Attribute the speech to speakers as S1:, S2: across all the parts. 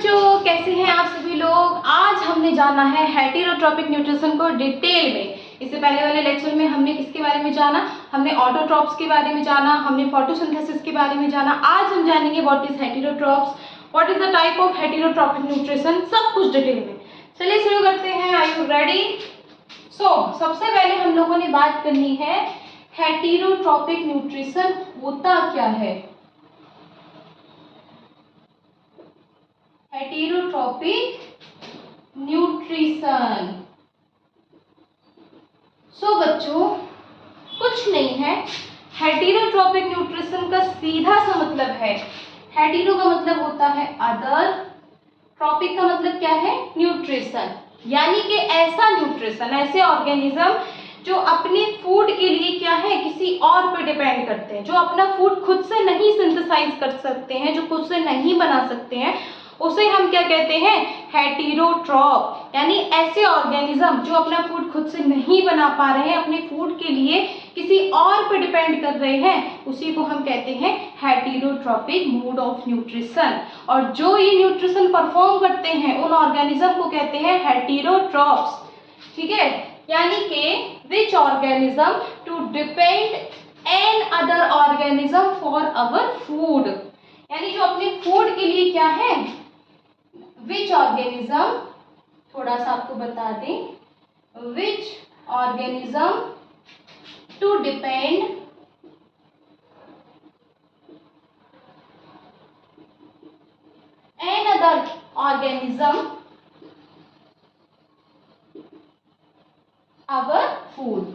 S1: बच्चों, कैसे हैं आप सभी लोग। आज हमने जाना है हेटेरोट्रॉपिक न्यूट्रिशन को डिटेल में। इससे पहले वाले लेक्चर में हमने किसके बारे में जाना, हमने ऑटोट्रॉप्स के बारे में जाना, हमने फोटोसिंथेसिस के बारे में जाना। आज हम जानेंगे what is heterotrophs, what is the type of heterotrophic nutrition, सब कुछ डिटेल में। चलिए शुरू करते हैं। Are you ready? सबसे पहले हम लोगों ने बात करनी है हेटेरोट्रॉपिक न्यूट्रिशन होता क्या है। हेटेरोट्रॉपिक न्यूट्रिशन बच्चों कुछ नहीं है। हेटेरोट्रॉपिक न्यूट्रिशन का सीधा सा मतलब है, हेटेरो का मतलब होता है अदर, ट्रॉपिक का मतलब क्या है, न्यूट्रिशन। यानी कि ऐसा न्यूट्रिशन, ऐसे ऑर्गेनिज्म जो अपने फूड के लिए क्या है, किसी और पे डिपेंड करते हैं, जो अपना फूड खुद से नहीं सिंथेसाइज कर सकते हैं, जो खुद से नहीं बना सकते हैं, उसे हम क्या कहते हैं, हेटेरोट्रॉप। यानी ऐसे ऑर्गेनिज्म जो अपना फूड खुद से नहीं बना पा रहे हैं, अपने फूड के लिए किसी और पे डिपेंड कर रहे हैं, उसी को हम कहते हैं हेटेरोट्रॉपिक मोड ऑफ न्यूट्रिशन। और जो ये न्यूट्रिशन परफॉर्म करते हैं उन ऑर्गेनिज्म को कहते हैं हेटेरोट्रॉप्स। ठीक है, यानी कि which organism to depend another organism for our food. यानी जो अपने फूड के लिए क्या है, विच ऑर्गेनिज्म, थोड़ा सा आपको बता दें, which organism to depend another organism our food.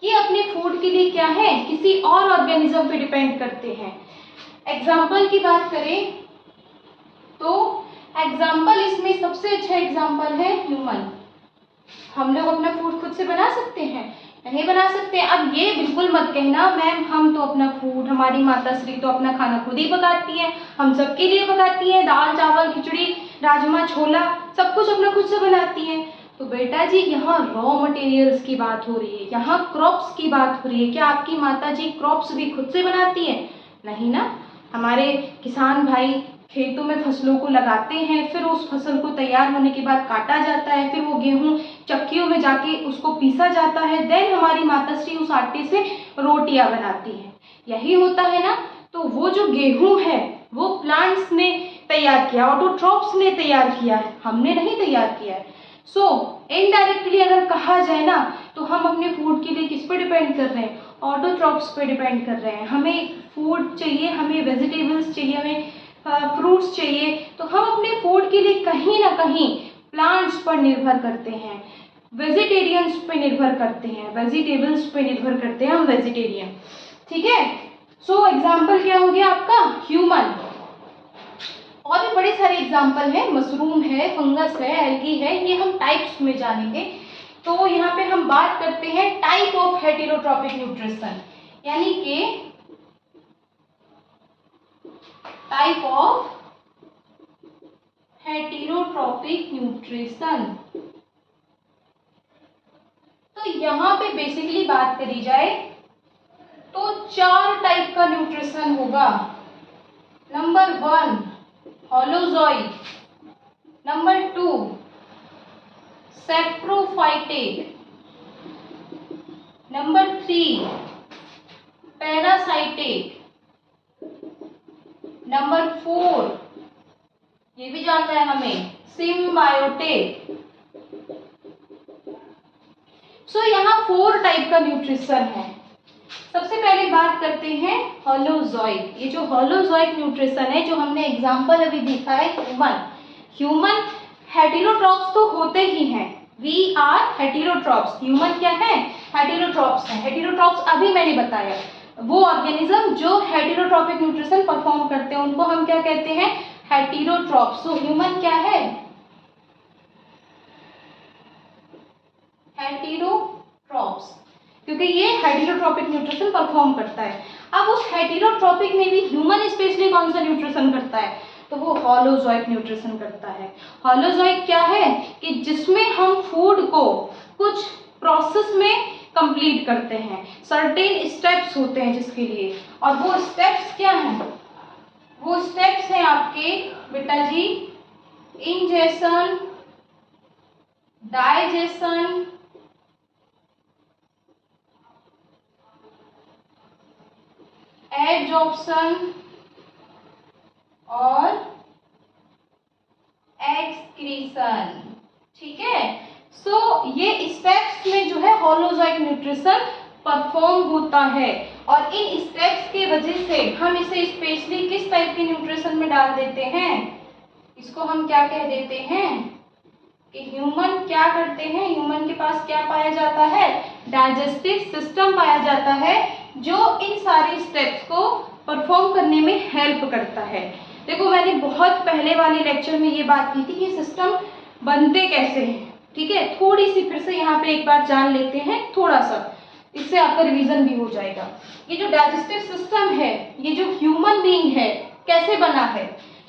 S1: ये अपने फूड के लिए क्या है, किसी और ऑर्गेनिज्म पे डिपेंड करते हैं। एग्जाम्पल की बात करें तो एग्जाम्पल, इसमें सबसे अच्छा एग्जाम्पल है ह्यूमन। हम लोग अपना फूड खुद से बना सकते हैं? नहीं बना सकते। अब ये बिल्कुल मत कहना मैम हम तो अपना फूड, हमारी माता श्री तो अपना खाना खुद ही पकाती है, हम सबके लिए पकाती है, दाल चावल खिचड़ी राजमा छोला सब कुछ अपना खुद से बनाती है। तो बेटा जी यहाँ रॉ मटेरियल्स की बात हो रही है, यहाँ क्रॉप्स की बात हो रही है। क्या आपकी माता जी क्रॉप्स भी खुद से बनाती है? नहीं ना। हमारे किसान भाई खेतों में फसलों को लगाते हैं, फिर उस फसल को तैयार होने के बाद काटा जाता है, फिर वो गेहूं चक्कियों में जाके उसको पीसा जाता है, देन हमारी माताश्री उस आटे से रोटियां बनाती है। यही होता है ना। तो वो जो गेहूं है वो प्लांट्स ने तैयार किया, ऑटोट्रॉप्स ने तैयार किया है, हमने नहीं तैयार किया है। इनडायरेक्टली अगर कहा जाए ना तो हम अपने फूड के लिए किस पे डिपेंड कर रहे हैं, ऑटोट्रॉप्स पे डिपेंड कर रहे हैं। हमें फूड चाहिए, हमें वेजिटेबल्स चाहिए, हमें फ्रूट्स चाहिए, तो हम अपने फूड के लिए कहीं ना कहीं प्लांट्स पर निर्भर करते हैं, वेजिटेरियंस पे निर्भर करते हैं, वेजिटेबल्स पे निर्भर करते हैं हम वेजिटेरियन। ठीक है। एग्जाम्पल क्या हो गया आपका, ह्यूमन। और भी बड़े सारे एग्जाम्पल हैं, मशरूम है, फंगस है, एल्गी है, ये हम टाइप्स में जानेंगे। तो यहाँ पे हम बात करते हैं टाइप ऑफ हेटेरोट्रॉपिक न्यूट्रिशन, यानी कि टाइप ऑफ हेटेरोट्रॉपिक न्यूट्रिशन। तो यहाँ पे बेसिकली बात करी जाए तो 4 टाइप का न्यूट्रिशन होगा। Number 1 holozoic, number 2 saprophytic, number 3 parasitic, number 4 ये भी जानना है हमें, सिम्बायोटिक। यहाँ 4 टाइप का न्यूट्रिशन है। सबसे पहले बात करते हैं होलोजोइक। ये जो होलोजोइक न्यूट्रिशन है, जो हमने एग्जांपल अभी देखा है ह्यूमन हेटेरोट्रॉप्स तो होते ही हैं, वी आर हेटेरोट्रॉप्स। ह्यूमन क्या है, हेटेरोट्रॉप्स है। हेटेरोट्रॉप्स अभी मैंने बताया, वो ऑर्गेनिज्म जो हेटेरोट्रॉपिक न्यूट्रिशन परफॉर्म करते हैं उनको हम क्या कहते हैं, हेटेरोट्रॉप्स। तो ह्यूमन क्या है, हेटेरोट्रॉप्स, क्योंकि ये हेटेरोट्रॉपिक न्यूट्रिशन परफॉर्म करता है। अब उस हेटेरोट्रॉपिक में भी ह्यूमन स्पेशली कौन सा न्यूट्रिशन करता है, तो वो होलोजोइक न्यूट्रिशन करता है। होलोजोइक क्या है कि जिसमें हम फूड को कुछ प्रोसेस में कंप्लीट करते हैं, सर्टेन स्टेप्स होते हैं जिसके लिए, और वो स्टेप्स क्या हैं, वो स्टेप्स हैं आपके बेटा जी, इंजेशन, डाइजेशन, एब्जॉर्प्शन और एक्सक्रीशन। ठीक है, सो ये स्टेप्स में जो है होलोजोइक न्यूट्रिशन परफॉर्म होता है और इन स्टेप्स के वजह से हम इसे स्पेशली किस टाइप के न्यूट्रिशन में डाल देते हैं, इसको हम क्या कह देते हैं कि ह्यूमन क्या करते हैं, ह्यूमन के पास क्या पाया जाता है, डाइजेस्टिव सिस्टम पाया जाता है जो इन सारे स्टेप्स को परफॉर्म करने में हेल्प करता है। देखो मैंने बहुत पहले वाले लेक्चर में ये बात की थी कि सिस्टम बनते कैसे हैं। ठीक है, थोड़ी सी फिर से यहाँ पे एक बार जान लेते हैं थोड़ा सा, इससे आपका रिवीजन भी हो जाएगा। ये जो डाइजेस्टिव सिस्टम है, ये जो ह्यूमन बीइंग है कैसे बना है,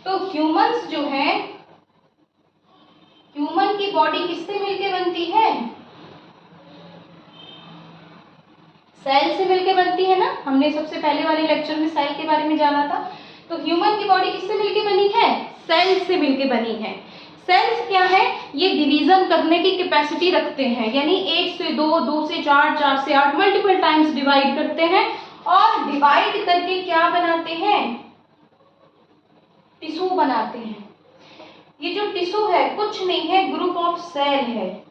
S1: तो ह्यूमंस जो हैं, ह्यूमन की बॉडी किससे मिलके बनती है, सेल से मिलके बनती है ना। हमने सबसे पहले वाले लेक्चर में सेल के बारे में जाना था। तो ह्यूमन की बॉडी किससे मिलके बनी है, सेल से मिलके बनी है। सेल्स क्या है, ये डिवीजन करने की कैपेसिटी रखते हैं, यानी 1 से 2, 2 से 4, 4 से 8 मल्टीपल टाइम्स डिवाइड करते हैं और डिवाइड करके क्या बनाते हैं, टिश्यू बनाते हैं। ये जो टिश्यू है कुछ नहीं है, ग्रुप ऑफ सेल है।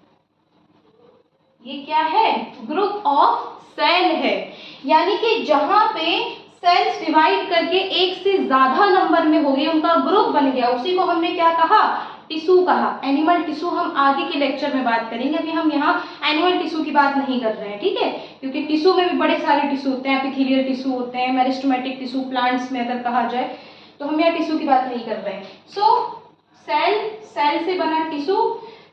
S1: ये क्या है, ग्रुप ऑफ सेल है, यानी कि जहां पे सेल्स डिवाइड करके एक से ज्यादा नंबर में हो गए, उनका ग्रुप बन गया, उसी को हमने क्या कहा, टिश्यू कहा। एनिमल टिश्यू हम आगे के लेक्चर में बात करेंगे, अभी हम यहाँ एनिमल टिश्यू की बात नहीं कर रहे हैं। ठीक है, क्योंकि टिश्यू में भी बड़े सारे टिश्यू होते हैं, एपिथेलियल टिश्यू होते हैं, मेरिस्टेमेटिक टिश्यू प्लांट्स में अगर कहा जाए, तो हम यहाँ टिश्यू की बात नहीं कर रहे हैं। सो सेल से बना टिश्यू,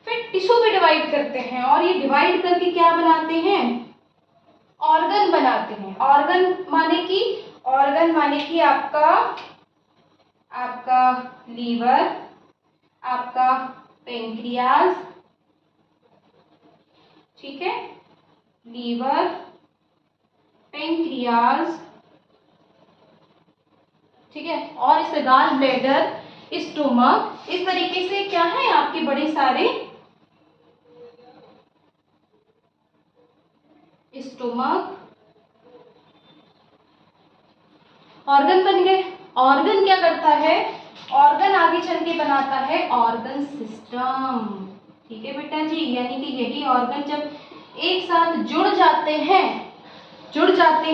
S1: फिर टिश्यू भी डिवाइड करते हैं और ये डिवाइड करके क्या बनाते हैं, ऑर्गन बनाते हैं। ऑर्गन माने कि आपका लीवर, आपका पेंक्रियाज, ठीक है, लीवर, पेंक्रियाज, ठीक है, और इससे गॉल ब्लैडर, स्टोमक, इस तरीके से क्या है आपके बड़े सारे स्टोमक, ऑर्गन बन गए। ऑर्गन क्या करता है, ऑर्गन आगे चल के बनाता है ऑर्गन सिस्टम। ठीक है बेटा जी, यानी कि यही ऑर्गन जब एक साथ जुड़ जाते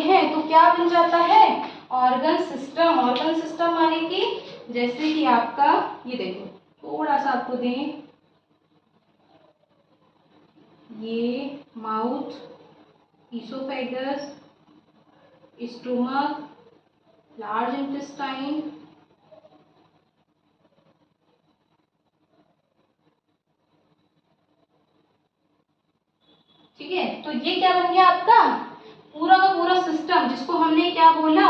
S1: हैं तो क्या बन जाता है, ऑर्गन सिस्टम। ऑर्गन सिस्टम माने कि जैसे कि आपका ये देखो, थोड़ा सा आपको दें, ये mouth, oesophagus, stomach, large intestine, ठीक है। तो ये क्या बन गया आपका पूरा का पूरा सिस्टम, जिसको हमने क्या बोला,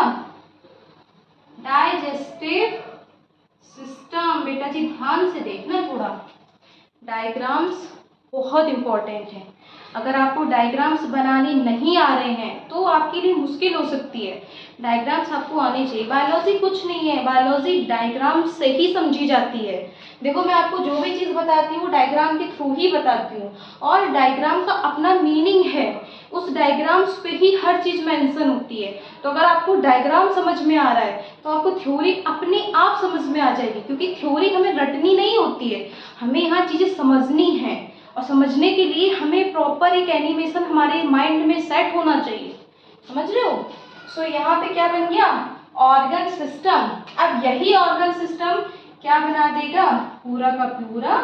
S1: डाइजेस्टिव सिस्टम। बेटा जी ध्यान से देखना, थोड़ा डायग्राम्स बहुत इंपॉर्टेंट है। अगर आपको डायग्राम्स बनाने नहीं आ रहे हैं तो आपके लिए मुश्किल हो सकती है, डायग्राम्स आपको आने चाहिए। बायोलॉजी कुछ नहीं है, बायोलॉजी डायग्राम से ही समझी जाती है। देखो मैं आपको जो भी चीज़ बताती हूँ डायग्राम के थ्रू ही बताती हूँ, और डायग्राम का अपना मीनिंग है, उस डायग्राम्स पे ही हर चीज़ मेंशन होती है। तो अगर आपको डायग्राम समझ में आ रहा है तो आपको थ्योरी अपने आप समझ में आ जाएगी, क्योंकि थ्योरी हमें रटनी नहीं होती है, हमें यहाँ चीज़ें समझनी है, और समझने के लिए हमें प्रॉपर एक एनिमेशन हमारे माइंड में सेट होना चाहिए। समझ रहे हो। सो यहाँ पे क्या बन गया, ऑर्गन सिस्टम। अब यही ऑर्गन सिस्टम क्या बना देगा, पूरा का पूरा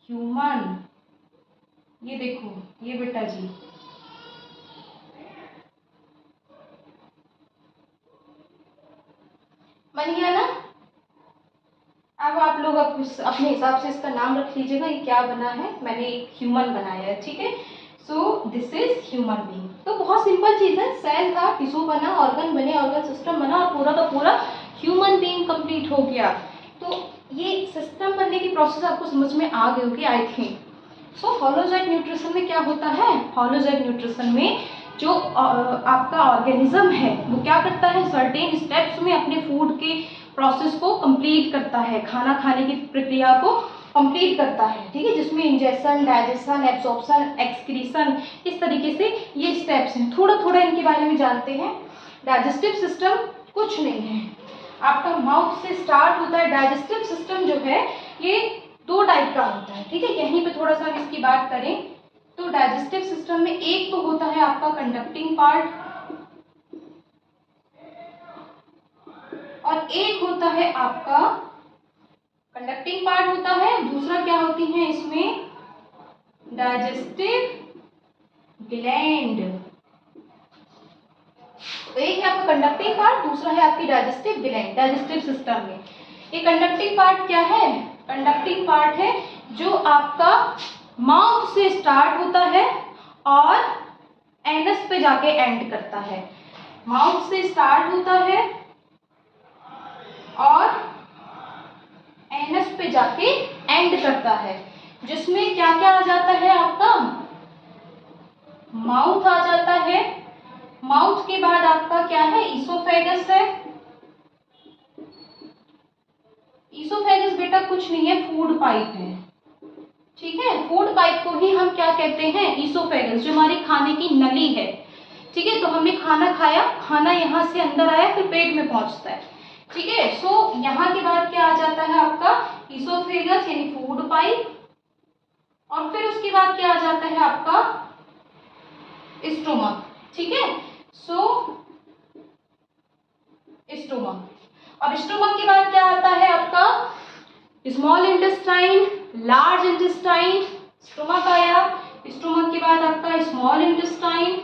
S1: ह्यूमन। ये देखो, ये बेटा जी बन गया ना। अब आप लोग अपने हिसाब से इसका नाम रख लीजिएगा, ये क्या बना है, मैंने एक ह्यूमन बनाया है। ठीक है, so this is human being. तो बहुत सिंपल चीज़ है, सेल था, टिश्यू बना, ऑर्गन बने, ऑर्गन सिस्टम बना, और पूरा का पूरा ह्यूमन बीइंग कंप्लीट हो गया। तो ये सिस्टम बनने की प्रोसेस आपको समझ में आ गई होगी I think. So holozoic nutrition में क्या होता है, होलोजोइक न्यूट्रिशन में जो आपका ऑर्गेनिज्म है वो क्या करता है, सर्टेन स्टेप्स में अपने फूड के प्रोसेस को कंप्लीट करता है, खाना खाने की प्रक्रिया को कंप्लीट करता है, ठीक है, जिसमें इंजेक्शन, डाइजेशन, एब्जॉर्प्शन, एक्सक्रीशन, इस तरीके से ये स्टेप्स हैं। थोड़ा थोड़ा इनके बारे में जानते हैं। डाइजेस्टिव सिस्टम कुछ नहीं है, आपका माउथ से स्टार्ट होता है। डाइजेस्टिव सिस्टम जो है ये 2 टाइप का होता है, ठीक है। यहीं पे थोड़ा सा हम इसकी बात करें तो डाइजेस्टिव सिस्टम में एक तो होता है आपका कंडक्टिंग पार्ट और एक होता है आपका कंडक्टिंग पार्ट होता है, दूसरा क्या होती है इसमें डाइजेस्टिव ग्लैंड। तो एक है आपका कंडक्टिंग पार्ट, दूसरा है आपकी डाइजेस्टिव ग्लैंड। डाइजेस्टिव सिस्टम में ये कंडक्टिंग पार्ट क्या है? कंडक्टिंग पार्ट है जो आपका माउथ से स्टार्ट होता है और एनस पे जाके एंड करता है। माउथ से स्टार्ट होता है और एनस पे जाके एंड करता है, जिसमें क्या क्या आ जाता है आपका माउथ आ जाता है। माउथ के बाद आपका क्या है? ईसोफेगस है। ईसोफेगस बेटा कुछ नहीं है, फूड पाइप है, ठीक है। फूड पाइप को ही हम क्या कहते हैं? ईसोफेगस, जो हमारी खाने की नली है, ठीक है। तो हमने खाना खाया, खाना यहाँ से अंदर आया फिर पेट में पहुंचता है, ठीक है। सो यहाँ के बाद क्या आ जाता है आपका ईसोफेगस यानी फूड पाइप, और फिर उसके बाद क्या आ जाता है आपका स्टोमक, ठीक है। सो स्टोमक, और स्टोमक के बाद क्या आता है आपका small intestine, large intestine. Stomach आया, स्टोमक के बाद आपका small intestine,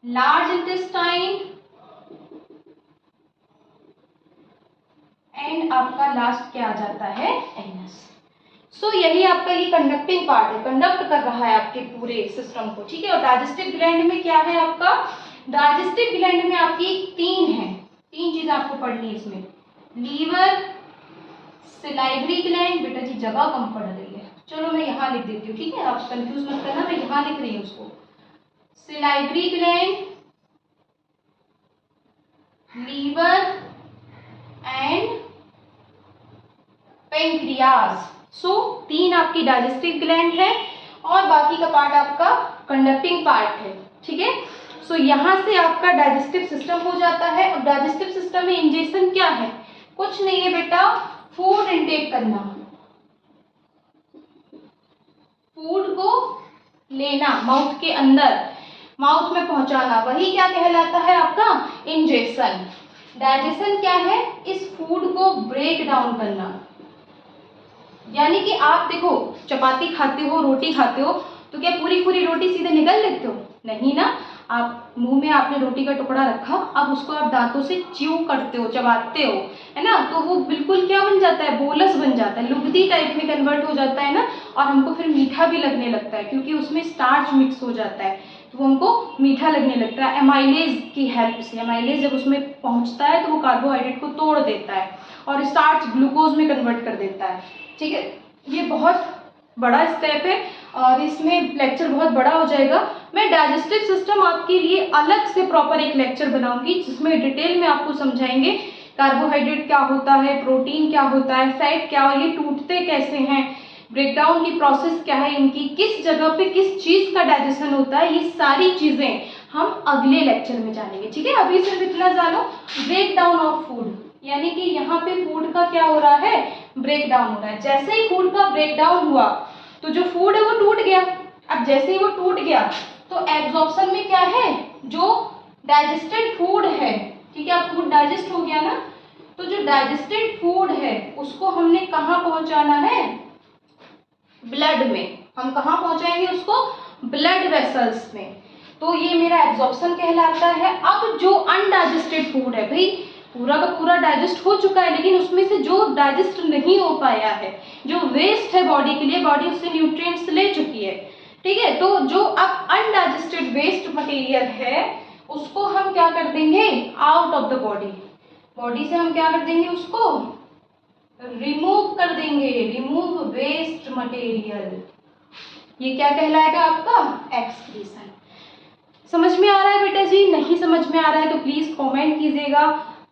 S1: large intestine and आपका लास्ट क्या आ जाता है? एनस। सो यही आपका ये कंडक्टिंग पार्ट है, कंडक्ट कर रहा है आपके पूरे सिस्टम को, ठीक है। और डाइजेस्टिव ग्लैंड में क्या है आपका? डाइजेस्टिव ग्लैंड में आपकी 3 है, 3 चीज आपको पढ़नी है इसमें। लीवर, सिलाइवरी ग्लैंड, बेटा जी जगह कम पड़ रही है, चलो मैं यहाँ लिख देती हूँ, ठीक है, आप कंफ्यूज मत करना, मैं यहाँ लिख रही हूँ उसको। Salivary gland, liver and pancreas. So 3 आपकी डाइजेस्टिव ग्लैंड है और बाकी का पार्ट आपका कंडक्टिंग पार्ट है, ठीक है। सो यहाँ से आपका डाइजेस्टिव सिस्टम हो जाता है। और डाइजेस्टिव सिस्टम में इंजेक्शन क्या है? कुछ नहीं है बेटा, फूड इनटेक करना, फूड को लेना माउथ के अंदर, माउथ में पहुंचाना, वही क्या कहलाता है आपका इंजेक्शन। डाइजेशन क्या है? इस फूड को ब्रेक डाउन करना, यानी कि आप देखो चपाती खाते हो, रोटी खाते हो, तो क्या पूरी पूरी रोटी सीधे निगल लेते हो? नहीं ना, आप मुंह में आपने रोटी का टुकड़ा रखा, अब उसको आप दांतों से च्यू करते हो, चबाते हो, है ना, तो वो बिल्कुल क्या बन जाता है? बोलस बन जाता है, लुगदी टाइप में कन्वर्ट हो जाता है ना, और हमको फिर मीठा भी लगने लगता है क्योंकि उसमें स्टार्च मिक्स हो जाता है, तो वो हमको मीठा लगने लगता है एमाइलेज की हेल्प से। एमाइलेज जब उसमें पहुंचता है तो वो कार्बोहाइड्रेट को तोड़ देता है और स्टार्च ग्लूकोज में कन्वर्ट कर देता है, ठीक है। ये बहुत बड़ा स्टेप है और इसमें लेक्चर बहुत बड़ा हो जाएगा। मैं डाइजेस्टिव सिस्टम आपके लिए अलग से प्रॉपर एक लेक्चर बनाऊंगी जिसमें डिटेल में आपको समझाएंगे कार्बोहाइड्रेट क्या होता है, प्रोटीन क्या होता है, फैट क्या है, ये टूटते कैसे हैं, ब्रेकडाउन की प्रोसेस क्या है इनकी, किस जगह पे किस चीज़ का डाइजेशन होता है, ये सारी चीज़ें हम अगले लेक्चर में जानेंगे, ठीक है। अभी सिर्फ इतना जानो, ब्रेक डाउन ऑफ फूड, यानी कि यहाँ पे फूड का क्या हो रहा है? ब्रेक डाउन हो रहा है। जैसे ही फूड का ब्रेक डाउन हुआ तो जो फूड है वो टूट गया। अब जैसे ही वो टूट गया तो एब्जॉर्प्शन में क्या है? जो डाइजेस्टेड फूड है, ठीक है, अब फूड डाइजेस्ट हो गया ना, तो जो डाइजेस्टेड फूड है उसको हमने कहाँ पहुँचाना है? ब्लड में। हम कहाँ पहुँचाएंगे उसको? ब्लड वेसल्स में। तो ये मेरा एब्जॉर्प्शन कहलाता है। अब जो अनडाइजेस्टेड फूड है, भाई पूरा का पूरा डाइजेस्ट हो चुका है लेकिन उसमें से जो डाइजेस्ट नहीं हो पाया है, जो वेस्ट है बॉडी के लिए, बॉडी उससे न्यूट्रिएंट्स ले चुकी है, ठीक है, तो जो अब अनडाइजेस्टेड वेस्ट मटेरियल है उसको हम क्या कर देंगे? Out of the body, body से हम क्या कर देंगे? उसको रिमूव कर देंगे, रिमूव वेस्ट मटेरियल। ये क्या कहलाएगा आपका? एक्सक्रीशन। समझ में आ रहा है बेटा जी? नहीं समझ में आ रहा है तो प्लीज कमेंट कीजिएगा।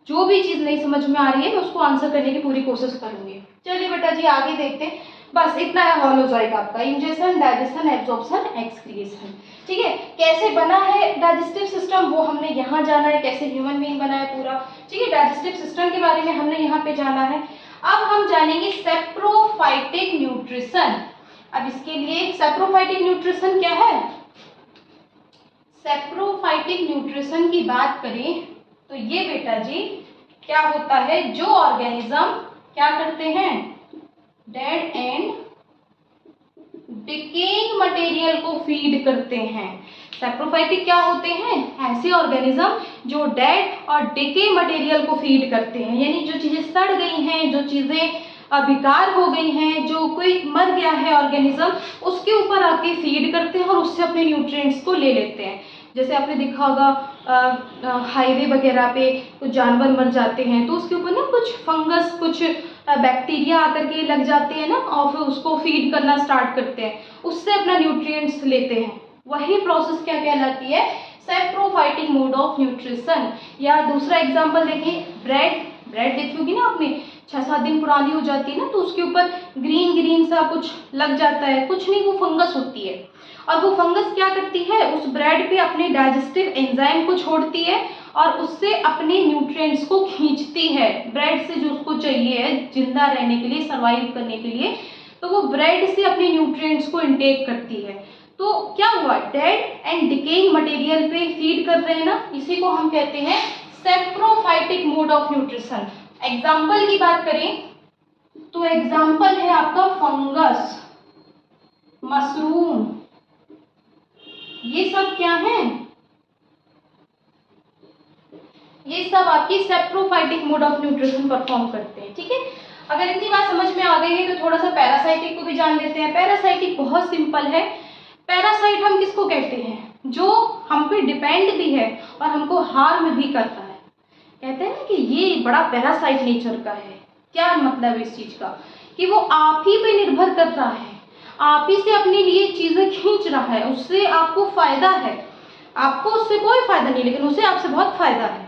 S1: जो भी चीज़ नहीं समझ में आ रही है मैं उसको आंसर करने की पूरी कोशिश करूँगी। चलिए बेटा जी आगे देखते हैं। बस इतना हॉल हो जाएगा आपका इंजेक्शन, डाइजेशन, एब्जॉर्प्शन, एक्सक्रीशन। ठीक है, कैसे बना है डाइजेस्टिव सिस्टम वो हमने यहाँ जाना है, कैसे ह्यूमन बीइंग बना है पूरा। ठीक है, डाइजेस्टिव सिस्टम के बारे में हमने यहाँ पे जाना है। अब हम जानेंगे सेप्रोफाइटिक न्यूट्रिशन। अब इसके लिए सेप्रोफाइटिक न्यूट्रिशन क्या है? सेप्रोफाइटिक न्यूट्रिशन की बात करें तो ये बेटा जी क्या होता है, जो ऑर्गेनिज्म क्या करते हैं, डेड एंड डिकेइंग मटेरियल को फीड करते हैं। सेप्रोफाइटिक क्या होते हैं? ऐसे ऑर्गेनिज्म जो डेड और डिके मटेरियल को फीड करते हैं, यानी जो चीजें सड़ गई हैं, जो चीजें बेकार हो गई हैं, जो कोई मर गया है ऑर्गेनिज्म, उसके ऊपर आके फीड करते हैं और उससे अपने न्यूट्रिएंट्स को ले लेते हैं। जैसे आपने देखा होगा हाईवे वगैरह पे कुछ जानवर मर जाते हैं तो उसके ऊपर ना कुछ फंगस, कुछ बैक्टीरिया आकर के लग जाते हैं ना, और फिर उसको फीड करना स्टार्ट करते हैं, उससे अपना न्यूट्रिएंट्स लेते हैं। वही प्रोसेस क्या कहलाती है? Saprophytic mode of nutrition. या दूसरा एग्जांपल देखें, ब्रेड देखी होगी ना आपने, 6-7 दिन पुरानी हो जाती है ना तो उसके ऊपर ग्रीन ग्रीन सा कुछ लग जाता है, कुछ नहीं, वो फंगस होती है। और वो फंगस क्या करती है, उस ब्रेड पे अपने डाइजेस्टिव एंजाइम को छोड़ती है और उससे अपने न्यूट्रिएंट्स को खींचती है, ब्रेड से जो उसको चाहिए है जिंदा रहने के लिए, सर्वाइव करने के लिए, तो वो ब्रेड से अपने न्यूट्रिएंट्स को इनटेक करती है। तो क्या हुआ, डेड एंड डिकेइंग मटेरियल पे फीड कर रहे हैं ना, इसी को हम कहते हैं saprophytic mode of nutrition. Example की बात करें तो एग्जाम्पल है आपका फंगस, मशरूम, ये सब क्या है, ये सब आपकी saprophytic mode of nutrition perform करते हैं। ठीक है, अगर इतनी बात समझ में आ गई है तो थोड़ा सा पैरासाइटिक को भी जान लेते हैं। पैरासाइटिक बहुत सिंपल है। पैरासाइट हम किसको कहते हैं? जो हम पे डिपेंड भी है और हमको हार्म भी करता है। कहते हैं ना कि ये बड़ा पैरासाइट नेचर का है। क्या मतलब है इस चीज का? कि वो आप ही पे निर्भर कर रहा है, आप ही से अपने लिए चीजें खींच रहा है, उससे आपको फायदा है, आपको उससे कोई फायदा नहीं लेकिन उसे आपसे बहुत फायदा है।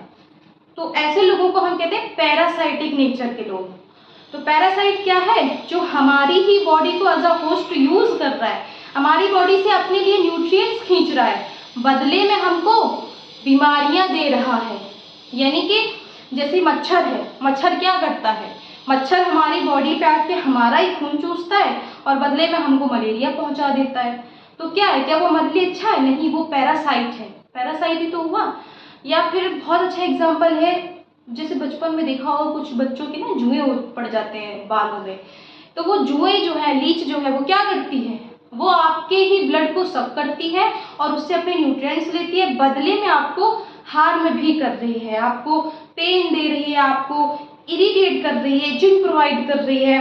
S1: तो ऐसे लोगों को हम कहते हैं पैरासाइटिक नेचर के लोग। तो पैरासाइट क्या है? जो हमारी ही बॉडी को एज अ होस्ट यूज कर रहा है, हमारी बॉडी से अपने लिए न्यूट्रिएंट्स खींच रहा है, बदले में हमको बीमारियां दे रहा है। यानी कि जैसे मच्छर है, मच्छर क्या करता है, मच्छर हमारी बॉडी पे आके हमारा ही खून चूसता है और बदले में हमको मलेरिया पहुंचा देता है। तो क्या है, क्या वो हमारे लिए अच्छा है? नहीं, वो पैरासाइट है, पैरासाइट ही तो हुआ। या फिर बहुत अच्छा एग्जाम्पल है, जैसे बचपन में देखा होगा कुछ बच्चों के ना जुएं पड़ जाते हैं बालों में, तो वो जुएं जो है, लीच जो है, वो क्या करती है, वो आपके ही ब्लड को सक करती है और उससे अपने न्यूट्रिएंट्स लेती है, बदले में आपको हार्म भी कर रही है, आपको पेन दे रही है, आपको इरिटेट कर रही है, जिंक प्रोवाइड कर रही है।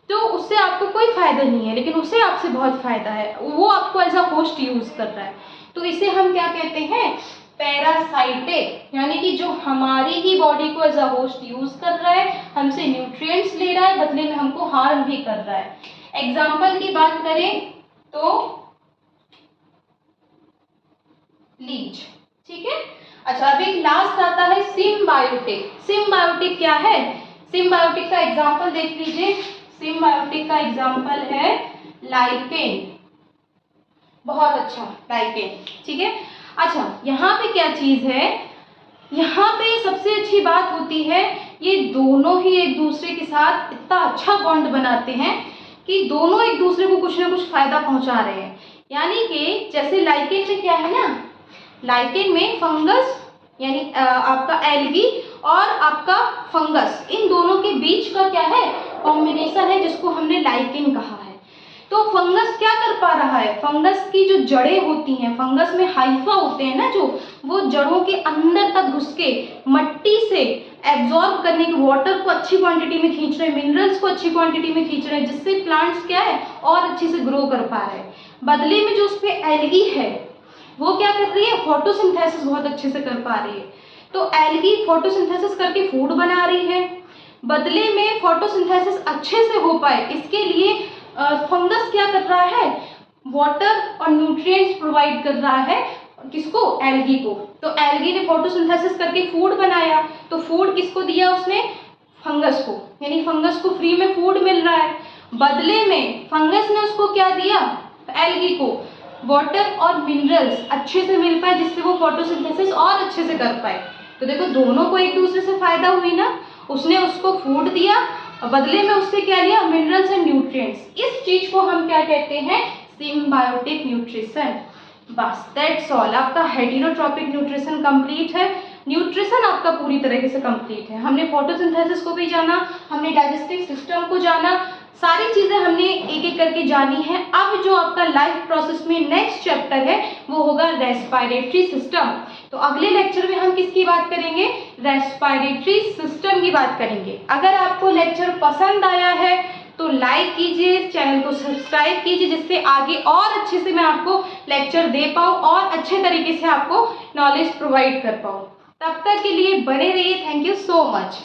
S1: तो उससे आपको कोई फायदा नहीं है लेकिन उससे आपसे बहुत फायदा है, वो आपको एज अ होस्ट यूज कर रहा है। तो इसे हम क्या कहते हैं? पैरासाइटिक। यानी कि जो हमारी ही बॉडी को एज अ होस्ट यूज कर रहा है, हमसे न्यूट्रिएंट्स ले रहा है, बदले में हमको हार्म भी कर रहा है। एग्जाम्पल की बात करें तो लीच। ठीक है, अच्छा अभी लास्ट आता है सिम्बायोटिक। सिम्बायोटिक क्या है? सिम्बायोटिक का एग्जाम्पल देख लीजिए। सिम्बायोटिक का एग्जाम्पल है लाइकेन। बहुत अच्छा, लाइकेन। ठीक है, अच्छा यहाँ पे क्या चीज है, यहाँ पे सबसे अच्छी बात होती है, ये दोनों ही एक दूसरे के साथ इतना अच्छा बॉन्ड बनाते हैं कि दोनों एक दूसरे को कुछ ना कुछ फायदा पहुंचा रहे हैं। यानी कि जैसे लाइकेन में क्या है ना, लाइकेन में फंगस यानी आपका एल्गी और आपका फंगस, इन दोनों के बीच का क्या है, कॉम्बिनेशन है, जिसको हमने लाइकेन कहा है। तो फंगस क्या कर पा रहा है, फंगस की जो जड़ें होती हैं, फंगस में हाइफा होते हैं ना, जो वो जड़ों के अंदर तक घुस के मट्टी से एब्जॉर्ब करने के, वाटर को अच्छी क्वांटिटी में खींच रहे हैं, मिनरल्स को अच्छी क्वांटिटी में खींच रहे हैं, जिससे प्लांट्स क्या है और अच्छे से ग्रो कर पा रहे हैं। बदले में जो उस पर एल्गी है वो क्या कर रही है, फोटोसिंथेसिस बहुत अच्छे से कर पा रही है। तो एल्गी फोटोसिंथेसिस करके फूड बना रही है, बदले में फोटोसिंथेसिस अच्छे से हो पाए इसके लिए फंगस क्या कर रहा है, वाटर और न्यूट्रिएंट्स प्रोवाइड कर रहा है, किसको? एल्गी को। तो एल्गी ने फोटोसिंथेसिस करके फूड बनाया, तो फूड किसको दिया उसने? फंगस को, यानी फंगस को फ्री में फूड मिल रहा है। बदले में फंगस ने उसको क्या दिया? एल्गी को वाटर और मिनरल्स अच्छे से मिल पाए, जिससे वो फोटोसिंथेसिस और अच्छे से कर पाए। तो देखो दोनों को एक दूसरे से फायदा हुई ना। उसने उसको फूड दिया और बदले में उससे क्या लिया? Minerals and nutrients. इस चीज को हम क्या कहते हैं? Symbiotic nutrition. बस दैट्स ऑल। आपका हेटेरोट्रॉपिक न्यूट्रिशन कंप्लीट है। न्यूट्रिशन आपका पूरी तरीके से कंप्लीट है। हमने फोटोसिंथेसिस को भी जाना, हमने डाइजेस्टिव सिस्टम को जाना, सारी चीजें हमने एक एक करके जानी है। अब जो आपका लाइफ प्रोसेस में नेक्स्ट चैप्टर है वो होगा रेस्पिरेटरी सिस्टम। तो अगले लेक्चर में हम किसकी बात करेंगे? रेस्पिरेटरी सिस्टम की बात करेंगे। अगर आपको लेक्चर पसंद आया है तो लाइक कीजिए, चैनल को सब्सक्राइब कीजिए, जिससे आगे और अच्छे से मैं आपको लेक्चर दे पाऊँ और अच्छे तरीके से आपको नॉलेज प्रोवाइड कर पाऊँ। तब तक के लिए बने रहिए। Thank you so much.